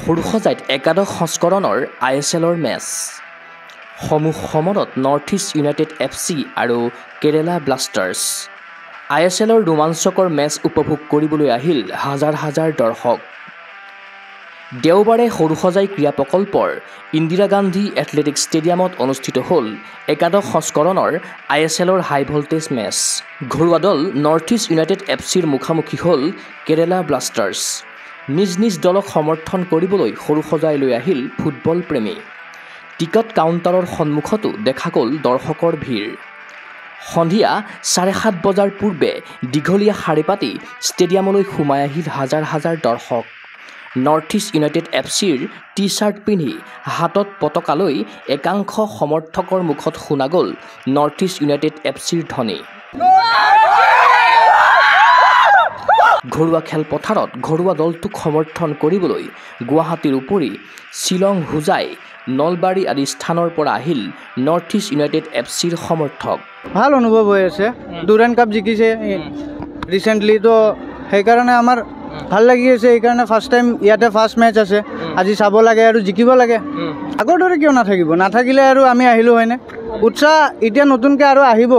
সৰুসজাইত একাদশ সংস্কৰণৰ ISLৰ মেচ সমূহ সমৰত নৰ্থ ইষ্ট ইউনাইটেড FC আৰু কেৰালা ব্লাষ্টাৰ্ছ ISLৰ ৰোমাঞ্চকৰ মেচ উপভোগ কৰিবলৈ আহিল হাজাৰ হাজাৰ দৰ্শক। দেওবাৰে সৰুসজাই ক্ৰীড়া প্ৰকল্পৰ ইন্দিৰা গান্ধী এথলেটিক ষ্টেডিয়ামত অনুষ্ঠিত হ'ল একাদশ সংস্কৰণৰ ISLৰ হাই ভল্টেজ মেচ। ঘৰুৱা দল নৰ্থ ইষ্ট ইউনাইটেড FCৰ মুখামুখি হ'ল কেৰালা ব্লাষ্টাৰ্ছ। নিজ নিজ দলক সমৰ্থন কৰিবলৈ সৰুসজাইলৈ আহিল ফুটবল প্ৰেমী। টিকট কাউণ্টাৰৰ সন্মুখতো দেখা গ'ল দৰ্শকৰ ভিৰ। সন্ধিয়া 7:30 বজাৰ পূৰ্বে দীঘলীয়া শাৰী পাতি ষ্টেডিয়ামলৈ সোমাই আহিল হাজাৰ হাজাৰ দৰ্শক। নৰ্থ ইষ্ট ইউনাইটেড FCৰ টি-চাৰ্ট পিন্ধি হাতত পতাকা লৈ একাংশ সমৰ্থকৰ মুখত শুনা গ'ল নৰ্থ ইষ্ট ইউনাইটেড FCৰ ধ্বনি। ঘৰুৱা খেলপথাৰত ঘৰুৱা দলটোক সমৰ্থন কৰিবলৈ গুৱাহাটীৰ উপৰি শ্বিলং, হোজাই, নলবাৰী আদি স্থানৰ পৰা আহিল নৰ্থ ইষ্ট ইউনাইটেড FCৰ সমৰ্থক। ভাল অনুভৱ হৈ আছে, ডুৰাণ্ড কাপ জিকিছে ৰিচেণ্টলি, তো সেইকাৰণে আমাৰ ভাল লাগি আছে। সেইকাৰণে ফাৰ্ষ্ট টাইম ইয়াতে ফাৰ্ষ্ট মেচ আছে, আজি চাব লাগে আৰু জিকিব লাগে। আগৰ দৰে কিয় নাথাকিব, নাথাকিলে আৰু আমি আহিলোঁ হয়নে। উৎসাহ এতিয়া নতুনকৈ আৰু আহিব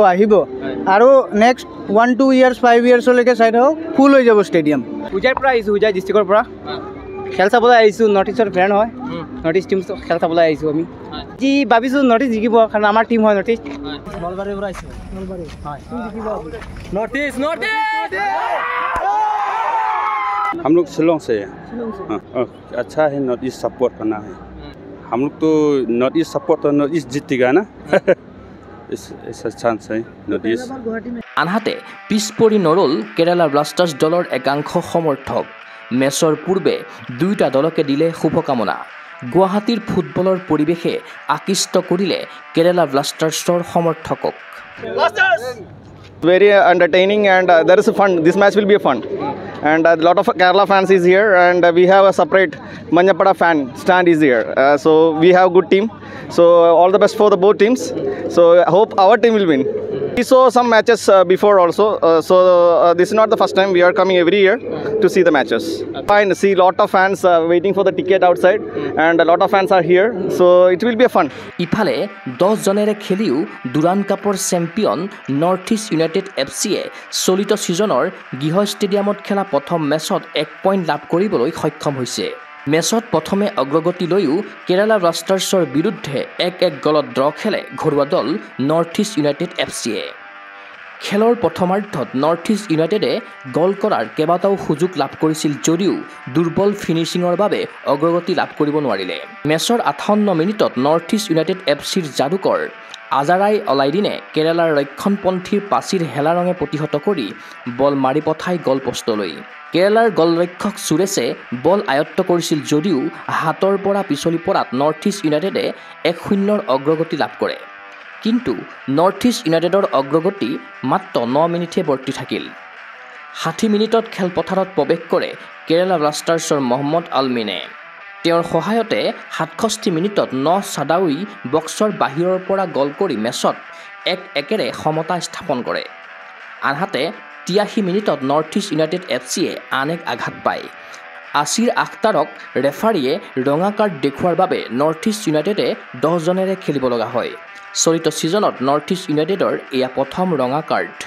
আৰু নেক্সট 1-2 years 5 yearsলৈকে চাই থাকক, ফুল হৈ যাব ষ্টেডিয়াম। হোজাইৰ পৰা আহিছোঁ, হোজাই ডিষ্ট্ৰিক্টৰ পৰা খেল চাবলৈ আহিছোঁ। নৰ্থ ইষ্টৰ ফ্ৰেণ্ড হয়, নৰ্থ ইষ্ট টিম খেল চাবলৈ আহিছোঁ আমি। যি ভাবিছোঁ নৰ্থ ইষ্ট জিকিব, কাৰণ আমাৰ টিম হয় নৰ্থ ইষ্ট। নলবাৰীৰ পৰা আহিছোঁ, নলবাৰী হয় নৰ্থ ইষ্ট। हम लोग शिलोंग से हैं। अच्छा है, नॉर्थ ईस्ट सपोर्ट करना है। हम लोग तो नॉर्थ ईस्ट सपोर्ट, तो नॉर्थ ईस्ट जीतेगा ना। ऐसा चांस है नॉर्थ ईस्ट। আনহাতে পিছ পৰি নৰল কেৰালা ব্লাষ্টাৰ্ছ দলৰ একাংশ সমৰ্থক। মেচৰ পূৰ্বে দুয়োটা দলকে দিলে শুভকামনা। গুৱাহাটীৰ ফুটবলৰ পৰিৱেশে আকৃষ্ট কৰিলে Kerala ব্লাষ্টাৰ্ছৰ সমৰ্থকক। Very entertaining, and there is a fun. This match will be a fun, and a lot of Kerala fans is here, and we have a separate Manjapada fan stand is here. So we have good team. So all the best for the both teams. So I hope our team will win. We saw some matches before also. This is not the first time. We are coming every year to see the matches. Fine, see lot of fans waiting for the ticket outside, and a lot of fans are here. So it will be a fun. ইফালে 10 জনেৰে খেলিও Durand কাপৰ champion north east United FCয়ে চলিত ছিজনৰ গৃহ ষ্টেডিয়ামত খেলা প্ৰথম মেচত 1 পইণ্ট লাভ কৰিবলৈ সক্ষম হৈছে। মেচত প্ৰথমে অগ্ৰগতি লৈও কেৰালা ব্লাষ্টাৰ্ছৰ বিৰুদ্ধে 1-1 গলত ড্ৰ খেলে ঘৰুৱা দল নৰ্থ ইষ্ট ইউনাইটেড FCয়ে। খেলৰ প্ৰথমাৰ্ধত নৰ্থ ইষ্ট ইউনাইটেডে গল কৰাৰ কেইবাটাও সুযোগ লাভ কৰিছিল যদিও দুৰ্বল ফিনিচিঙৰ বাবে অগ্ৰগতি লাভ কৰিব নোৱাৰিলে। মেচৰ 58 মিনিটত নৰ্থ ইষ্ট ইউনাইটেড FCৰ যাদুকৰ আজাৰাই অলাইদিনে কেৰালাৰ ৰক্ষণপন্থীৰ পাচিৰ হেলাৰঙে প্ৰতিহত কৰি বল মাৰি পঠাই গল পষ্টলৈ। কেৰালাৰ গলৰক্ষক সুৰেশে বল আয়ত্ব কৰিছিল যদিও হাতৰ পৰা পিছলি পৰাত নৰ্থ ইষ্ট ইউনাইটেডে 1-0 অগ্ৰগতি লাভ কৰে। কিন্তু নৰ্থ ইষ্ট ইউনাইটেডৰ অগ্ৰগতি মাত্ৰ 9 মিনিটহে বৰ্তি থাকিল। 60 মিনিটত খেলপথাৰত প্ৰৱেশ কৰে কেৰালা ব্লাষ্টাৰ্ছৰ মহম্মদ আলমিনে। তেওঁৰ সহায়তে 67 মিনিটত চাদাউই বক্সৰ বাহিৰৰ পৰা গল কৰি মেচত 1-1 সমতা স্থাপন কৰে। আনহাতে 83 মিনিটত নৰ্থ ইষ্ট ইউনাইটেড FCয়ে আন এক আঘাত পায়। আসিৰ আখতাৰক ৰেফাৰীয়ে ৰঙা কাৰ্ড দেখুওৱাৰ বাবে নৰ্থ ইষ্ট ইউনাইটেডে 10 জনেৰে খেলিব লগা হয়। চলিত ছিজনত নৰ্থ ইষ্ট ইউনাইটেডৰ এয়া প্ৰথম ৰঙা কাৰ্ড।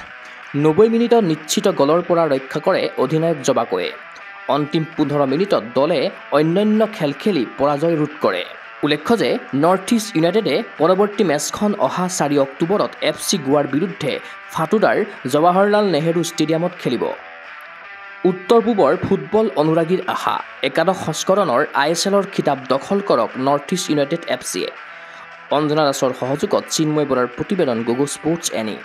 90 মিনিটত নিশ্চিত গলৰ পৰা ৰক্ষা কৰে অধিনায়ক জবাকোৱে। অন্তিম 15 মিনিটত দলে অন্যান্য খেল খেলি পৰাজয় ৰোধ কৰে। উল্লেখ্য যে নৰ্থ ইষ্ট ইউনাইটেডে পৰৱৰ্তী মেচখন অহা 4 অক্টোবৰত FC গোৱাৰ বিৰুদ্ধে ফাটুদাৰ জৱাহৰলাল নেহেৰু ষ্টেডিয়ামত খেলিব। উত্তৰ পূবৰ ফুটবল অনুৰাগীৰ আশা একাদশ সংস্কৰণৰ ISLৰ খিতাপ দখল কৰক নৰ্থ ইষ্ট ইউনাইটেড FCয়ে। অঞ্জনা দাসৰ সহযোগত চিন্ময় বৰাৰ প্ৰতিবেদন গুগল স্পৰ্টছ এনি।